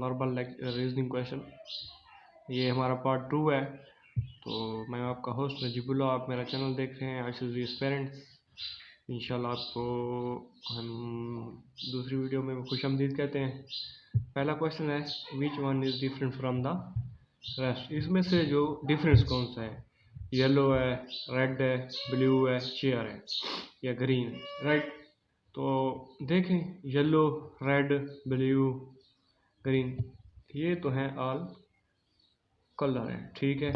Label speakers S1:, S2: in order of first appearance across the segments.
S1: Normal reasoning question. ये हमारा part 2 है। तो मैं आपका होस्ट नजीबुल्ला, आप मेरा चैनल देख रहे हैं आईसीएस पेरेंट्स। इंशाल्लाह आपको हम दूसरी वीडियो में खुशामदीद कहते हैं। पहला क्वेश्चन है, which one is different from the rest. इसमें से जो डिफरेंस कौन सा है? येलो है, रेड है, ब्लू है, चेयर है या ग्रीन है, राइट। तो देखें, येलो, रेड, ब्लू, ग्रीन, ये तो है ऑल कलर है, ठीक है।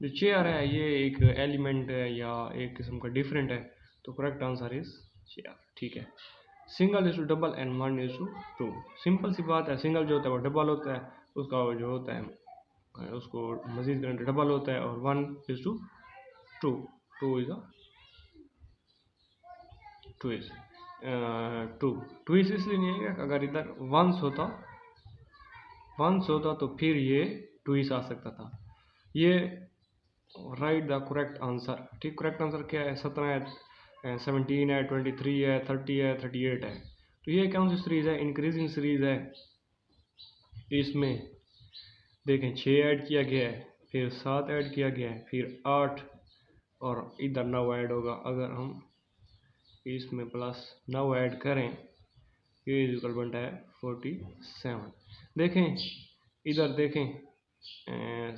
S1: जो चेयर है ये एक एलिमेंट है या एक किस्म का डिफरेंट है, तो करेक्ट आंसर इज चेयर, ठीक है। Single is to double and one is to two. Simple सी बात है, सिंगल जो होता है वो डबल होता है, उसका जो होता है उसको मजीद करने डबल होता है, और one is to two, two is to is इसलिए नहीं है, अगर इधर वंस होता तो फिर ये ट्विस आ सकता था। ये राइट द करेक्ट आंसर, ठीक। करेक्ट आंसर क्या है? 17 है, 17 है, 23 है, 30 है, 38 है। तो ये कौन सी सीरीज है? इंक्रीजिंग सीरीज है। इसमें देखें 6 ऐड किया गया है, फिर 7 ऐड किया गया है, फिर 8 और इधर 9 ऐड होगा। अगर हम इसमें प्लस 9 ऐड करें, ये इक्वल बनता है 47। देखें इधर देखें,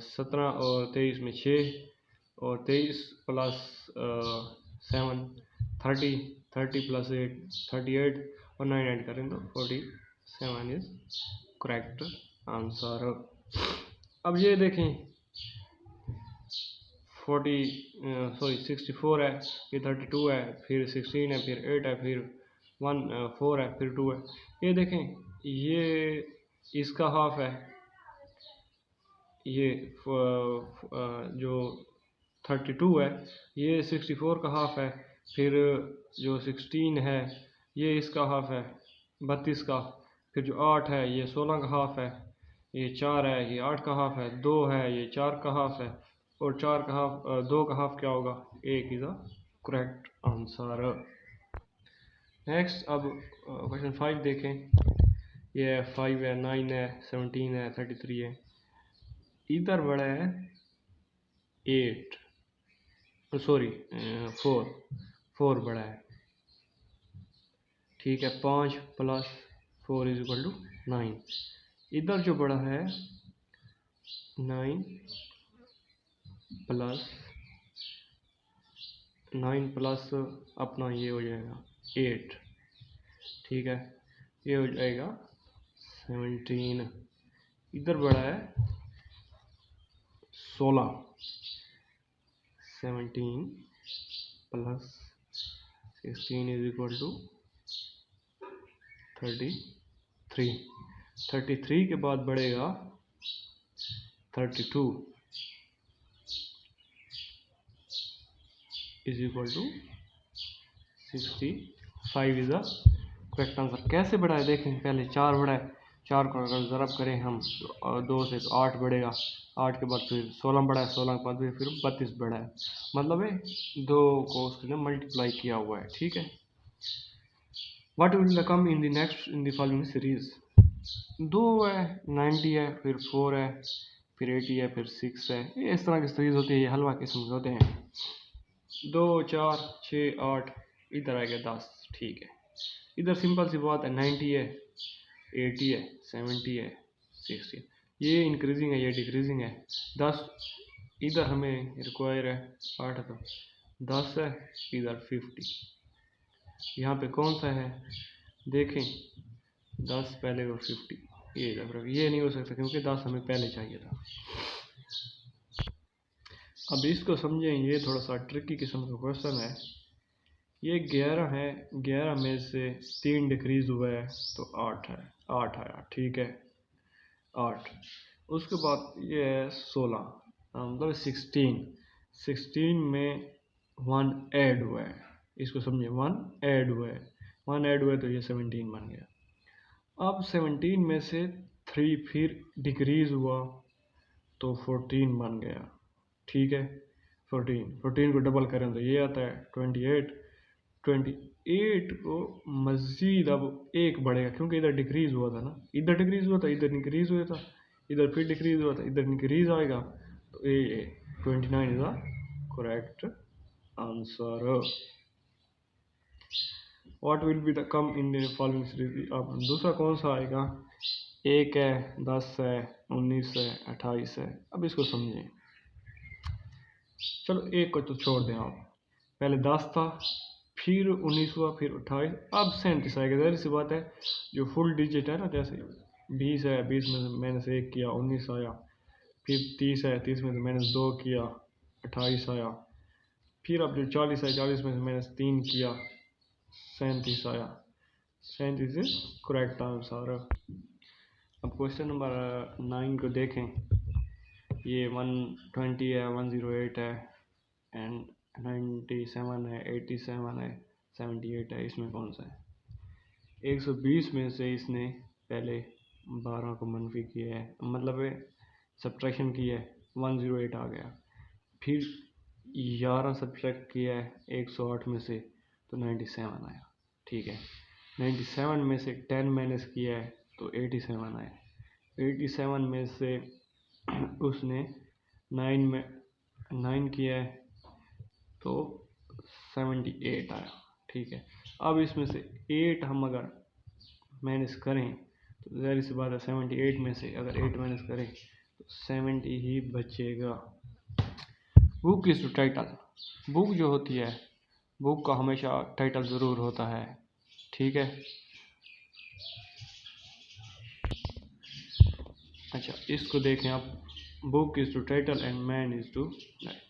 S1: 17 और 23 में 6 और 23 प्लस 7 30 प्लस 8 38 और 9 ऐड करें तो 47 इज करेक्ट आंसर। अब ये देखें 64 है, फिर 32 है, फिर 16 है, फिर 8 है, फिर 4 है, फिर 2 है। ये देखें, ये इसका हाफ है, ये जो 32 है ये 64 का हाफ है, फिर जो 16 है ये इसका हाफ है 32 का, फिर जो 8 है ये 16 का हाफ है, ये 4 है ये 8 का हाफ है, 2 है ये 4 का हाफ है, और 4 का हाफ 2 का हाफ क्या होगा? 1 is the correct answer. Next अब क्वेश्चन 5 देखें। ये 5 है, 9 है, 17 है, 33 है। इधर बड़ा है 8, सॉरी 4 बड़ा है, ठीक है। 5 प्लस 4 इज इक्वल टू 9। इधर जो बड़ा है 9 प्लस अपना ये हो जाएगा 8, ठीक है। ये हो जाएगा 17। इधर बड़ा है 16, 17 प्लस 16 इज इक्वल टू 33। 33 के बाद बढ़ेगा 32 is equal to 65 is the correct answer. कैसे बढ़ा है देखें, पहले 4 बढ़ा है, 4 को अगर ज़रब करें हम 2 से तो 8 बढ़ेगा, 8 के बाद फिर 16 बढ़ा है, 16 के बाद फिर 32 बढ़ा है, मतलब है 2 को उसने मल्टीप्लाई किया हुआ है, ठीक है। What will come in the next in the following series. 2 है, 90 है, फिर 4 है, फिर 80 है, फिर 6 है। ये इस तरह की सीरीज होती है, ये हलवा किस्म के होते हैं। 2 4 6 8, इधर आएगा 10, ठीक है। इधर सिंपल सी बात है, 90 है, 80 है, 70 है, 60 है। ये इंक्रीजिंग है, ये डिक्रीजिंग है। 10 इधर हमें रिक्वायर है 8, तो 10 है, इधर 50। यहाँ पे कौन सा है देखें, 10 पहले और 50, ये नहीं हो सकता क्योंकि 10 हमें पहले चाहिए था। अब इसको समझें, ये थोड़ा सा ट्रिकी किस्म का क्वेश्चन है। ये 11 है, 11 में से 3 डिक्रीज हुआ है तो 8 है, 8 आया, ठीक है 8। उसके बाद ये है 16, मतलब 16 में 1 ऐड हुआ है, इसको समझिए 1 ऐड हुआ है, 1 ऐड हुआ है तो ये 17 बन गया। अब 17 में से 3 फिर डिक्रीज हुआ तो 14 बन गया, ठीक है। 14 को डबल करें तो ये आता है 28, 28 को मज़ीद अब एक बढ़ेगा, क्योंकि इधर डिक्रीज़ हुआ था ना, इधर डिक्रीज़ हुआ था, इधर इंक्रीज़ हुआ था, इधर फिर डिक्रीज़ हुआ था, इधर इंक्रीज़ आएगा, तो ये 29 is the correct answer. What will be the come in the following series. अब दूसरा कौन सा आएगा, 1 है, 10 है, 19 है, 28 है। अब इसको समझें, चलो एक को तो छोड़ दें आप, पहले 10 था, फिर 19 हुआ, फिर 28, अब 37 आएगा। ज़ाहिर सी बात है, जो फुल डिजिट है ना, जैसे 20 है, 20 में से मैंने से 1 किया, 19 आया, फिर 30 है, 30 में से मैंने से 2 किया, 28 आया, फिर अब जो 40 है, 40 में से मैंने से 3 किया, 37 आया। 37 इज करेक्ट आंसर। अब क्वेश्चन नंबर 9 को देखें, ये 120 है, 108 है, एंड 97 है, 87 है, 78 है। इसमें कौन सा है? 120 में से इसने पहले 12 को मनफी किया है, मतलब सब्ट्रैक्शन किया है, 108 आ गया, फिर 11 सब्ट्रैक्ट किया है 108 में से, तो 97 आया। ठीक है, 97 में से 10 माइनस किया है तो 87 आया। 87 में से उसने 9 किया है तो 78 आया। ठीक है, अब इसमें से 8 हम अगर माइनस करें तो ज़ाहिर सी बात है 78 में से अगर 8 माइनस करें तो 70 ही बचेगा। Book is to title, book जो होती है, बुक का हमेशा टाइटल ज़रूर होता है। ठीक है, अच्छा इसको देखें आप, book is to title and man is to life.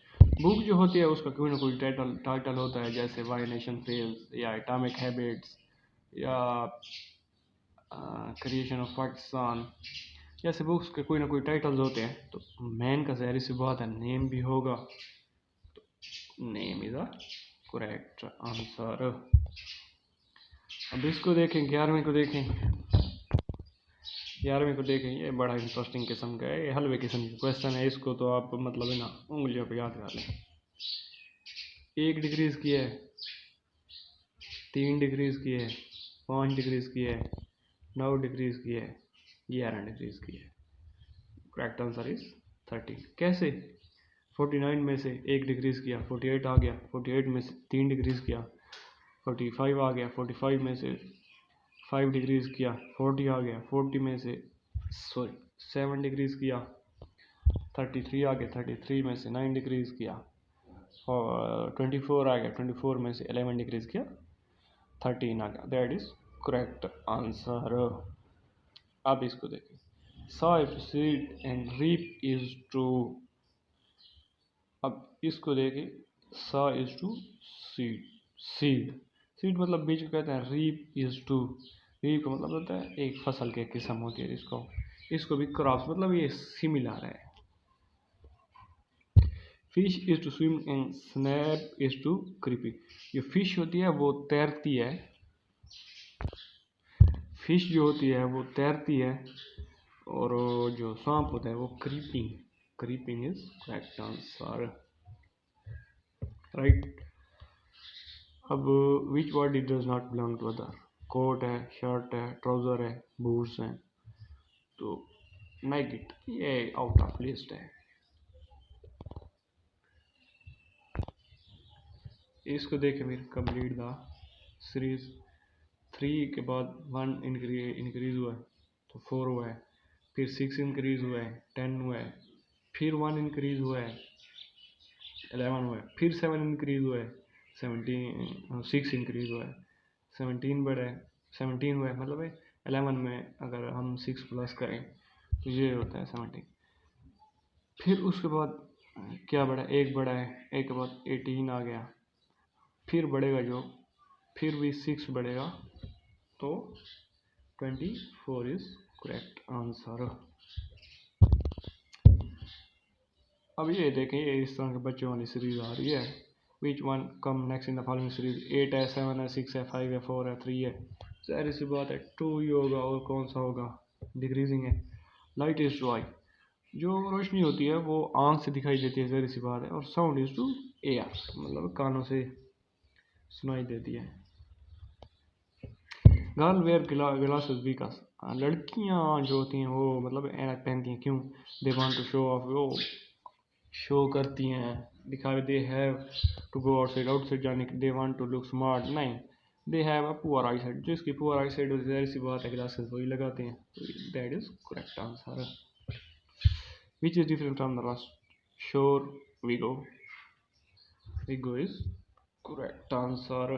S1: Book जो होती है उसका कोई ना कोई टाइटल होता है, जैसे वाई नेशन फेल्स, या एटॉमिक हैबिट्स, या क्रिएशन ऑफ पाकिस्तान, जैसे बुक्स के कोई ना कोई टाइटल्स होते हैं। तो मैन का ज़ाहिर सी बात है नेम भी होगा, तो name is the correct answer. अब इसको देखें, 11वें को देखें, 11वें को देखें, ये बड़ा इंटरेस्टिंग किस्म का है, ये हलवे किस्म का क्वेश्चन है। इसको तो आप मतलब है ना उंगलियों पे याद कर लें। 1 डिक्रीज की है, 3 डिक्रीज की है, 5 डिक्रीज की है, 9 डिक्रीज की है, 11 डिक्रीज की है। Correct answer is 13। कैसे? 49 में से 1 डिक्रीज किया, 48 आ गया, 48 में से 3 डिक्रीज किया, 45 आ गया, 45 में से 5 डिक्रीज किया, 40 आ गया, 40 में से 7 डिक्रीज किया, 33 आ गया, 33 में से 9 डिक्रीज किया, और 24 आ गया, 24 में से 11 डिक्रीज किया, 13 आ गया। That is correct answer. अब इसको देखिए, saw to seed and reap is to, अब इसको देखिए, saw is to seed, seed मतलब बीज को कहते हैं। रीप इज टू, रीप का मतलब होता है एक फसल की किस्म होती है, इसको भी क्रॉप्स, मतलब ये सिमिलर है। Fish is to swim and snap is to creeping. जो फिश होती है वो तैरती है, फिश जो होती है वो तैरती है, और जो सांप होता है वो creeping, creeping is correct answer, right. अब which word it does not belong to other, coat है, शर्ट है, ट्राउज़र है, बूट्स हैं, तो नाइट ये आउट ऑफ लिस्ट है। इसको देखें फिर, कंप्लीट द सीरीज। 3 के बाद 1 इंक्रीज हुआ है तो 4 हुआ है, फिर 6 इंक्रीज हुआ है, 10 हुआ है, फिर 1 इंक्रीज हुआ है, 11 हुआ है, फिर 7 इंक्रीज हुआ है, 6 इंक्रीज हुआ है, 17 बढ़ा है, 17 हुआ है, मतलब 11 में अगर हम 6 प्लस करें तो ये होता है 17। फिर उसके बाद क्या बढ़ा, 1 बढ़ा है, 1 के बाद 18 आ गया, फिर बढ़ेगा जो, फिर भी 6 बढ़ेगा, तो 24 इज करेक्ट आंसर। अब ये देखें, ये इस तरह के बच्चों वाली सीरीज आ रही है। Which one come next in the following series, 8 है, 7 है, 6 है, 5 है, 4 है, 3 है। सारी सी बात है 2 ही होगा, और कौन सा होगा, डिक्रीजिंग है। लाइट इज टू आई, जो रोशनी होती है वो आंख से दिखाई देती है, ज़ाहिर सी बात है, और साउंड इज टू एयर, मतलब कानों से सुनाई देती है। गर्ल वेयर ग्लासेस बिकॉज, लड़कियां जो होती हैं वो मतलब ऐनक पहनती हैं क्यों? They want to show off, वो शो करती हैं, दिखावे। They have to go outside, outside जाने के, they want to look smart, नहीं, they have a poor eyesight, जो इसकी पुअर आई साइड होती है ऐसी बात है ग्लासेस वही लगाते हैं। तो that is correct answer. Which is different from the last? Sure Vigo, Vigo is correct answer.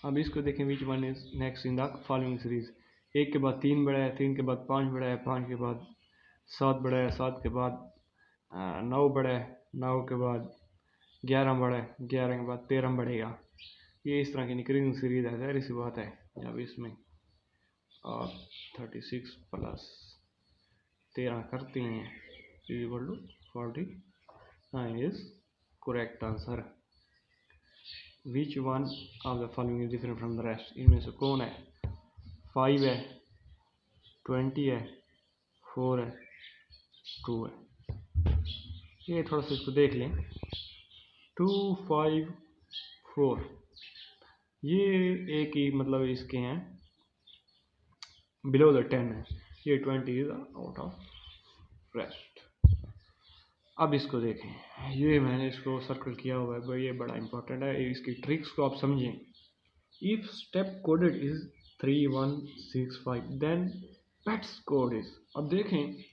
S1: अब इसको देखें, which one is next in the following series? एक के बाद तीन बड़ा है, तीन के बाद पाँच बड़ा है, पाँच के बाद सात बड़ा है, सात के बाद 9 बड़ा है, 9 के बाद 11 बड़ा है, 11 के बाद 13 बढ़ेगा। ये इस तरह की इंक्रीजिंग सीरीज है, जाहिर सी बात है। जब इसमें आप 36 प्लस 13 करते हैं equal to 49 is correct answer. Which one of the following is different from the rest? इनमें से कौन है? 5 है, 20 है, 4 है, 2 है। ये थोड़ा सा इसको देख लें। 2, 5, 4 ये एक ही मतलब इसके हैं, बिलो द 10 है। ये 20 इज आउट ऑफ रेस्ट। अब इसको देखें, ये मैंने इसको सर्कल किया हुआ है भाई, ये बड़ा इंपॉर्टेंट है, इसकी ट्रिक्स को आप समझें। If step coded is 3165 then pets code is, अब देखें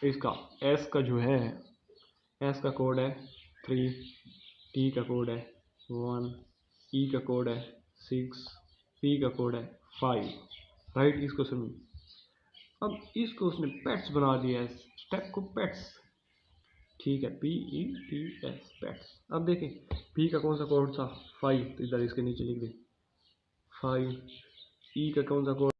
S1: इसका एस का जो है, एस का कोड है 3, टी का कोड है 1, ई का कोड है 6, पी का कोड है 5, राइट। इसको सुनिए, अब इसको उसने पेट्स बना दिया है, स्टेप को पेट्स, ठीक है, PETS पेट्स। अब देखें पी का कौन सा कोड था 5, तो इधर इसके नीचे लिख दे 5। ई का कौन सा कोड